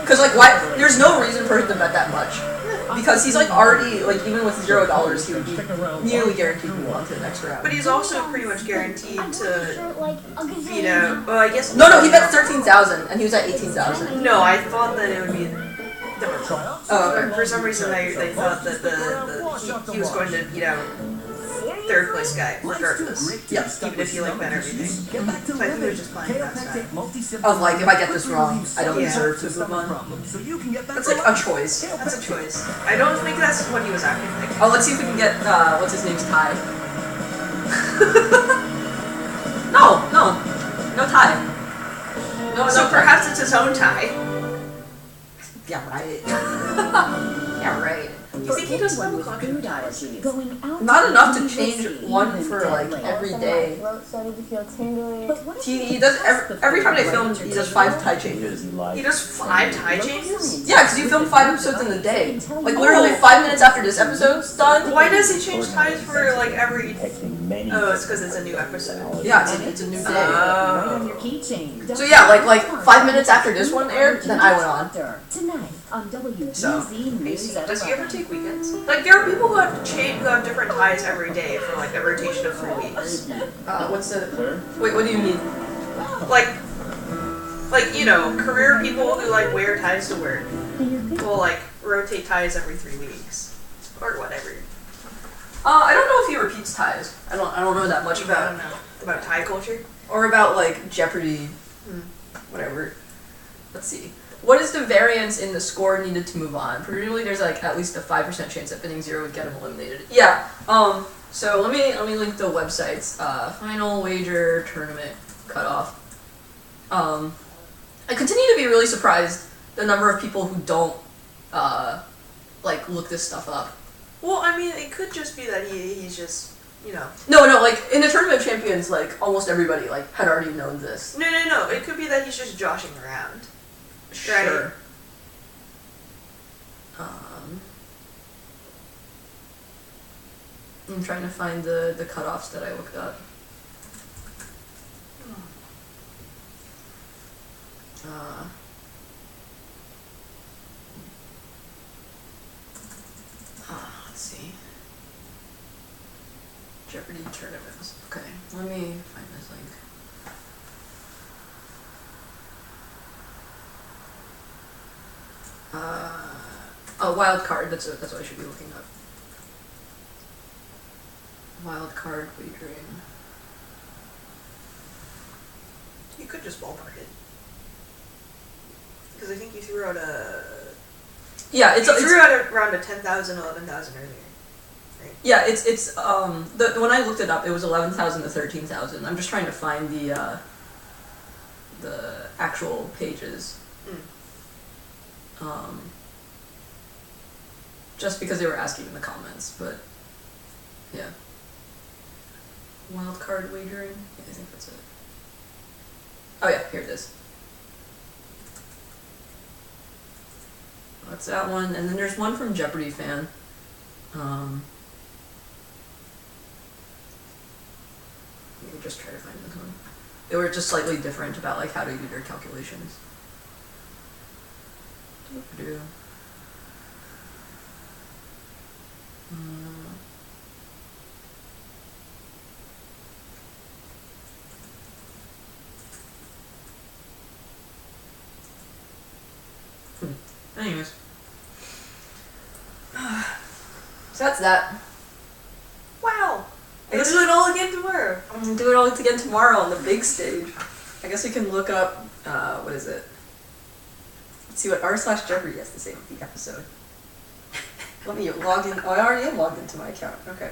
Because like why? There's no reason for him to bet that much. because he's like already like even with $0 he would be nearly guaranteed to move on to the next round. But he's also pretty much guaranteed to beat out. Well, I guess. No, he bet 13,000 and he was at 18,000. No, I thought that it would be. Oh, okay. For some reason, they thought that he was going to beat out third place guy, regardless. Yeah. Even if he like bet everything. So I think he was just playing that side. Of like, if I get this wrong, I don't deserve to move on. That's like a choice. That's a choice. I don't think that's what he was acting like. Oh, let's see if we can get, what's his name's tie. No tie. So perhaps it's his own tie. Yeah, right. Yeah, right. You think he does double contract? Not enough to change one for like every day. He does every time they film, he does 5 tie changes. He does 5 tie changes? Yeah, because you film 5 episodes in a day. Like literally 5 minutes after this episode's done. Why does he change ties for like every? Oh, it's because it's a new episode. Yeah, it's a new day. Oh. So yeah, like 5 minutes after this one aired, then I went on. Tonight on WGZ So, News at does he ever 11. take weekends? Like, there are people who have different ties every day for like a rotation of 3 weeks. What's the? Wait, what do you mean? Like you know, career people who like wear ties to work will like rotate ties every 3 weeks or whatever. I don't know if he repeats ties. I don't know that much about tie culture or about like Jeopardy, whatever. Let's see. What is the variance in the score needed to move on? Presumably, there's like at least a 5% chance that bidding 0 would get him eliminated. Yeah. So let me link the websites. Final wager tournament cutoff. I continue to be really surprised the number of people who don't like look this stuff up. Well, I mean, it could just be that he's just, you know. No, like in the Tournament of Champions, like almost everybody like had already known this. No. It could be that he's just joshing around. Sure. Right? I'm trying to find the cutoffs that I looked up. Let's see. Jeopardy tournaments. Okay, let me find this link. Wild card. That's what I should be looking up. Wild card wagering. You could just ballpark it. Because I think you threw out a. Yeah, you threw out around a 10,000, 11,000 earlier. Right? Yeah, it's when I looked it up, it was 11,000 to 13,000. I'm just trying to find the actual pages. Just because they were asking in the comments, but yeah. Wild card wagering? Yeah, I think that's it. Oh yeah, here it is. That's that one, and then there's one from Jeopardy fan. Let me just try to find this one. They were just slightly different about like how to do their calculations. Anyways. So that's that. Wow! We'll do it all again tomorrow. I'm gonna do it all again tomorrow on the big stage. I guess we can look up, what is it? Let's see what r/Jeopardy has to say with the episode. Let me log in. Oh, I already am logged into my account. Okay.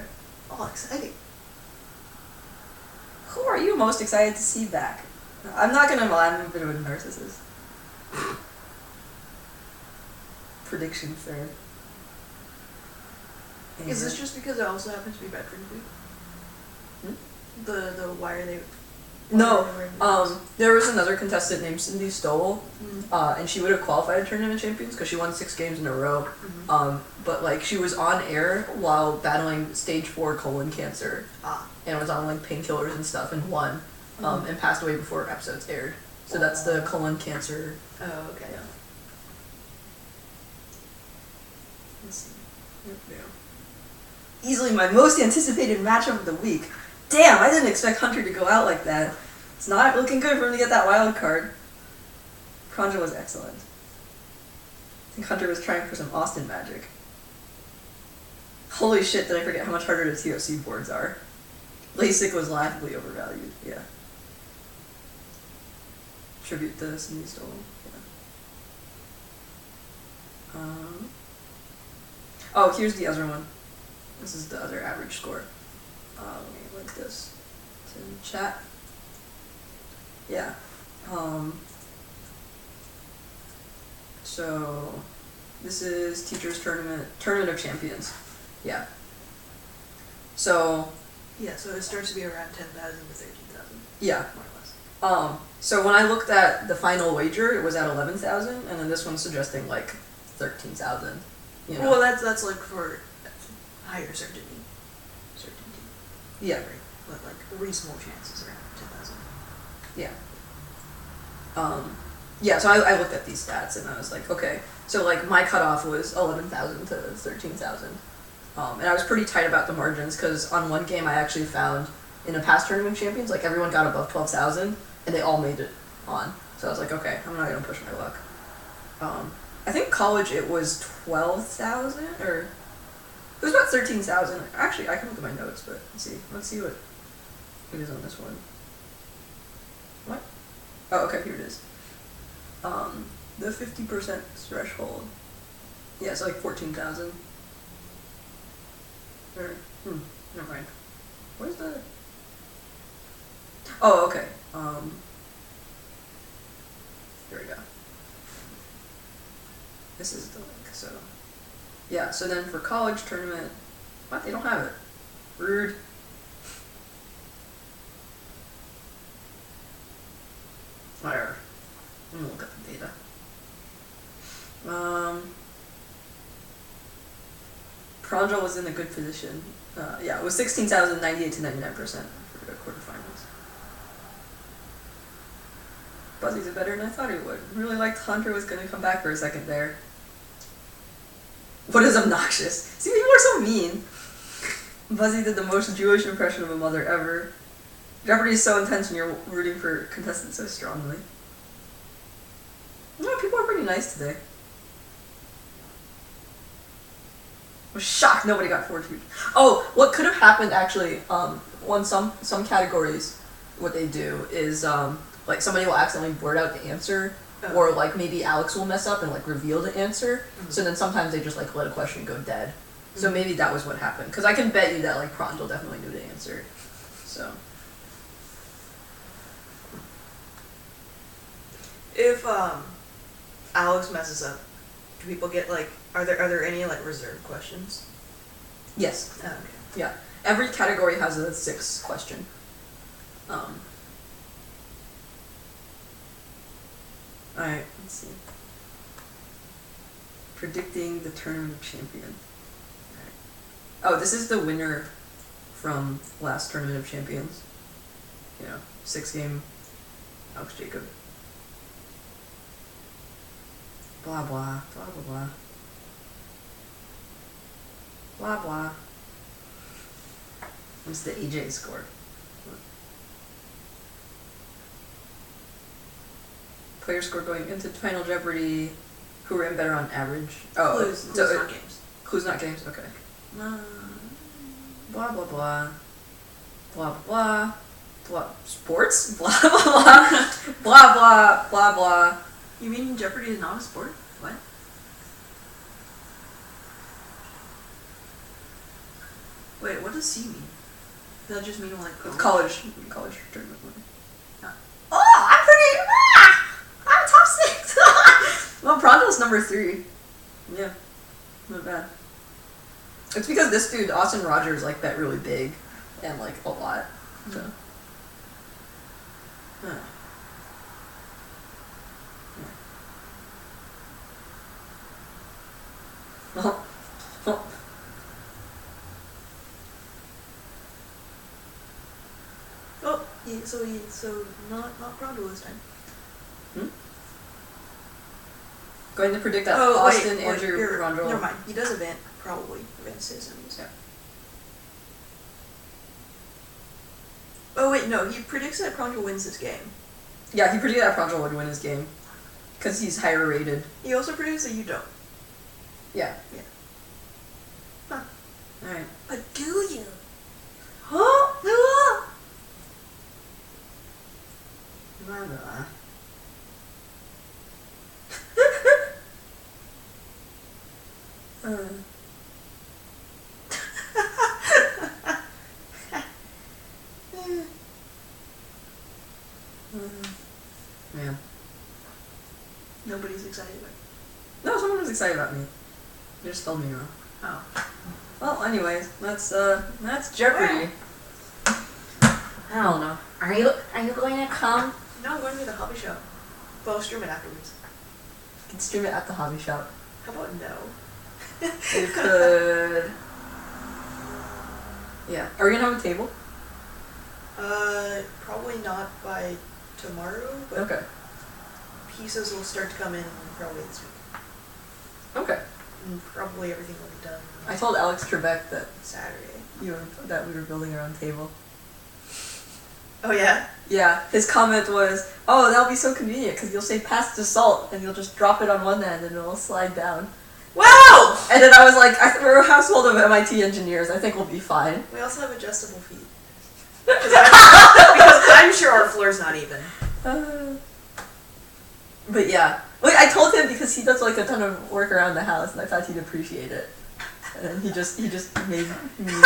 Oh, exciting. Who are you most excited to see back? I'm not gonna lie, I'm a bit of a narcissist. Predictions there. Is this just because it also happens to be Veterans Week? The why are they? No, there was another contestant named Cindy Stoll, and she would have qualified at Tournament Champions because she won 6 games in a row. But like she was on air while battling stage 4 colon cancer, and was on like painkillers and stuff, and won, and passed away before episodes aired. So that's the colon cancer. Oh, okay. Yeah. Let's see. Easily my most anticipated matchup of the week. Damn, I didn't expect Hunter to go out like that. It's not looking good for him to get that wild card. Pranjal was excellent. I think Hunter was trying for some Austin magic. Holy shit, did I forget how much harder the TOC boards are. LASIK was laughably overvalued, yeah. Tribute to Cindy Stoll, yeah. Oh, here's the other one. This is the other average score. Let me link this to chat. Yeah. So this is Teachers Tournament of Champions. Yeah. So. Yeah, so it starts to be around 10,000 to 13,000. Yeah. More or less. So when I looked at the final wager, it was at 11,000, and then this one's suggesting like 13,000. You know? Well, that's like for higher certainty. Yeah. Right. But like reasonable chances around 10,000. Yeah. Yeah, so I looked at these stats and I was like, okay, so like my cutoff was 11,000 to 13,000. And I was pretty tight about the margins because on one game I actually found in a past tournament of champions, like everyone got above 12,000 and they all made it on. So I was like, okay, I'm not going to push my luck. I think college it was 12,000 or it was about 13,000. Actually, I can look at my notes, but let's see what it is on this one. What? Oh, okay, here it is. The 50% threshold. Yeah, it's like 14,000. Or, never mind. Where's the... Oh, okay. Here we go. This is the link, so... Yeah, so then for college tournament... What? They don't have it. Rude. Whatever. I'm gonna look at the data. Pranjal was in a good position. Yeah, it was 16,098 to 99% for the quarterfinals. Buzzy did better than I thought he would. Really liked Hunter was gonna come back for a second there. What is obnoxious? See, people are so mean. Buzzy did the most Jewish impression of a mother ever. Jeopardy is so intense when you're rooting for contestants so strongly. No, people are pretty nice today. I was shocked nobody got 4 2. Oh, what could have happened actually, on some categories, what they do is, like somebody will accidentally blurt out the answer, or like maybe Alex will mess up and like reveal the answer, so then sometimes they just like let a question go dead. So maybe that was what happened, because I can bet you that like Pranjal definitely knew the answer, so. If Alex messes up, do people get like are there any like reserved questions? Yes. Oh, okay. Yeah. Every category has a 6 question. Alright, let's see. Predicting the Tournament of Champions. Right. Oh, this is the winner from last Tournament of Champions. You know, 6-game Alex Jacob. Blah blah, blah blah blah. Blah blah. What's the AJ score? Player score going into Final Jeopardy. Who ran better on average? Oh, Clues not games. Clues not games. Okay. Blah blah blah. Blah blah blah. Sports? Blah blah blah. Blah blah blah blah. You mean Jeopardy is not a sport? What? Wait, what does C mean? Does that just mean like college tournament winner? No. Oh, I'm top 6. Well, Pranjal's number 3. Yeah, not bad. It's because this dude Austin Rogers like bet really big, and like a lot. So. So not Pranjal this time. Going to predict that Oh, Austin, wait, Andrew, Rondell. never mind. He does event, probably. Event Citizens. Yeah. Oh, wait, no. He predicts that Pronto wins this game. Yeah, he predicted that Pronto would win his game. Because he's higher rated. He also predicts that you don't. Yeah. Yeah. Huh. Alright. But do you? Huh? Yeah. Nobody's excited about it. No, someone was excited about me. They just spelled me wrong. Oh. Well, anyways, that's Jeopardy. I don't know. Are you going to come? No, I'm going to the hobby shop. But I'll stream it afterwards. You can stream it at the hobby shop. How about no? You could. Yeah. Are we gonna have a table? Probably not by tomorrow, but Okay. pieces will start to come in probably this week. Okay. And probably everything will be done I told Alex Trebek that Saturday. we were building our own table. Oh yeah? Yeah, his comment was, "Oh, that'll be so convenient because you'll say pass the salt and you'll just drop it on one end and it'll slide down." Wow! And then I was like, "We're a household of MIT engineers. I think we'll be fine." We also have adjustable feet. Because I'm sure our floor's not even. But yeah, wait, I told him because he does like a ton of work around the house, and I thought he'd appreciate it. And he just made memes.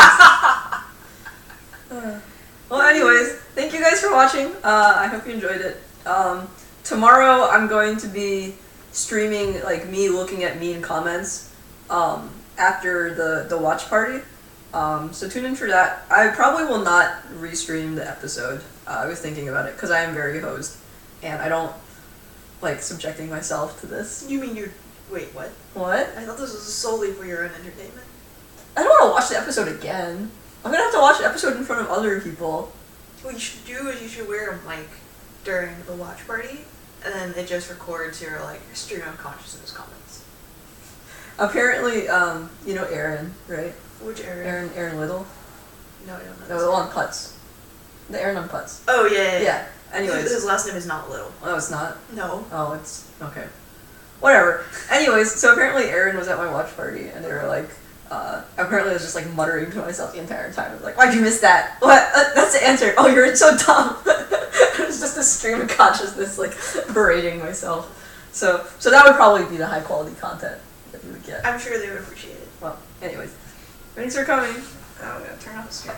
Well, anyways, thank you guys for watching. I hope you enjoyed it. Tomorrow I'm going to be streaming like me looking at mean comments after the watch party. So tune in for that. I probably will not restream the episode. I was thinking about it because I am very hosed, and I don't like subjecting myself to this. You mean wait, what? What? I thought this was solely for your own entertainment. I don't want to watch the episode again. I'm gonna have to watch the episode in front of other people. What you should do is you should wear a mic during the watch party, and then it just records your stream of consciousness comments. Apparently, you know Aaron, right? Which Aaron? Aaron Little. No, I don't know. No, the one on putts. The Aaron on putts. Oh yeah. Yeah. Anyways, his last name is not Little. Oh, it's not? No. Oh, it's okay. Whatever. Anyways, so apparently Aaron was at my watch party, and they were like, apparently I was just like muttering to myself the entire time. I was like, "Why'd you miss that? What? That's the answer. Oh, you're so dumb." It was just a stream of consciousness, like berating myself. So that would probably be the high quality content that you would get. I'm sure they would appreciate it. Well, anyways, thanks for coming. I'm gonna turn off the screen.